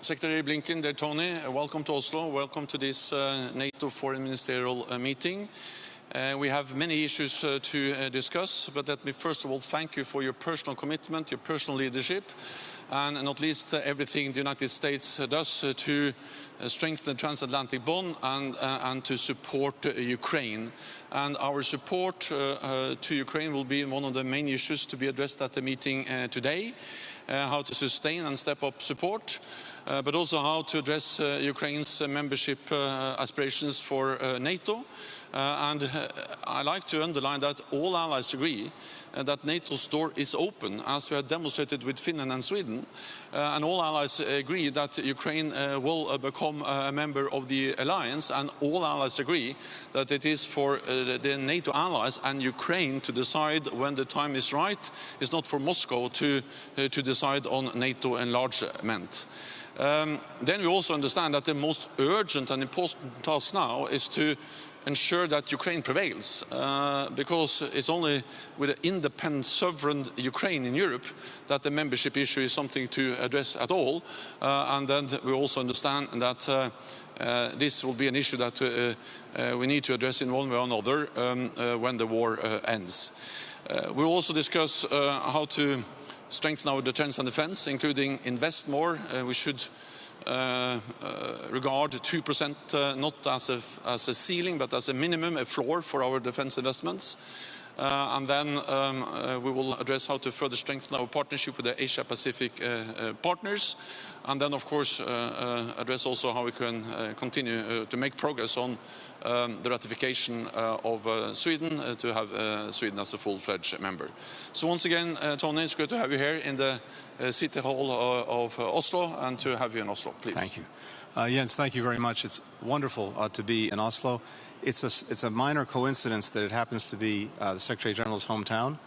Secretary Blinken, dear Tony, welcome to Oslo. Welcome to this NATO Foreign Ministerial meeting. We have many issues to discuss, but let me first of all thank you for your personal commitment, your personal leadership, and not least everything the United States does to strengthen the transatlantic bond and to support Ukraine. And our support to Ukraine will be one of the main issues to be addressed at the meeting today. How to sustain and step up support, but also how to address Ukraine's membership aspirations for NATO. And I like to underline that all allies agree that NATO's door is open, as we have demonstrated with Finland and Sweden. And all allies agree that Ukraine will become a member of the alliance, and all allies agree that it is for the NATO allies and Ukraine to decide when the time is right. It's not for Moscow to decide on NATO enlargement. Then we also understand that the most urgent and important task now is to ensure that Ukraine prevails, because it's only with an independent, sovereign Ukraine in Europe that the membership issue is something to address at all. And then we also understand that this will be an issue that we need to address in one way or another when the war ends. We'll also discuss how to strengthen our defense and defense, including invest more. We should regard 2% not as a ceiling, but as a minimum, a floor for our defense investments. And then we will address how to further strengthen our partnership with the Asia-Pacific partners. And then, of course, address also how we can continue to make progress on the ratification of Sweden, to have Sweden as a full-fledged member. So once again, Tony, it's great to have you here in the City Hall of Oslo, and to have you in Oslo, please. Thank you. Jens, thank you very much. It's wonderful to be in Oslo. It's a minor coincidence that it happens to be the Secretary General's hometown,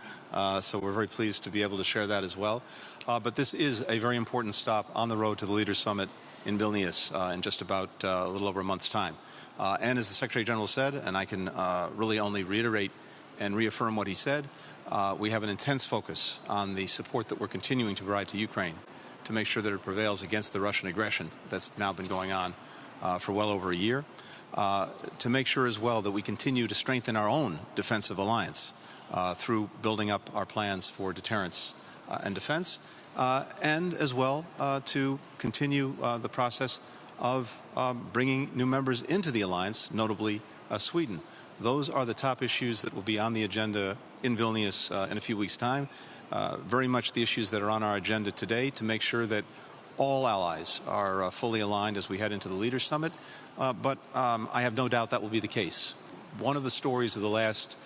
so we're very pleased to be able to share that as well. But this is a very important stop on the road to the Leaders' Summit in Vilnius in just about a little over a month's time. And as the Secretary General said, and I can really only reiterate and reaffirm what he said, we have an intense focus on the support that we're continuing to provide to Ukraine to make sure that it prevails against the Russian aggression that's now been going on for well over a year. To make sure as well that we continue to strengthen our own defensive alliance through building up our plans for deterrence and defense, and as well to continue the process of bringing new members into the alliance, notably Sweden. Those are the top issues that will be on the agenda in Vilnius in a few weeks' time. Very much the issues that are on our agenda today, to make sure that all allies are fully aligned as we head into the Leaders' Summit. But I have no doubt that will be the case. One of the stories of the last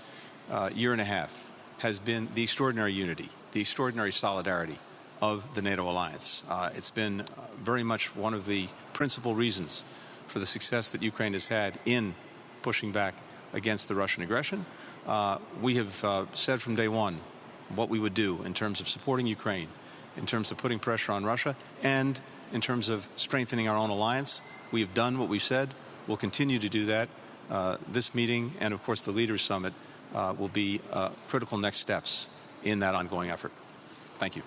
year and a half has been the extraordinary unity, the extraordinary solidarity of the NATO alliance. It's been very much one of the principal reasons for the success that Ukraine has had in pushing back against the Russian aggression. We have said from day one what we would do in terms of supporting Ukraine, in terms of putting pressure on Russia, and in terms of strengthening our own alliance. We have done what we said. We'll continue to do that. This meeting and, of course, the Leaders' Summit will be critical next steps in that ongoing effort. Thank you.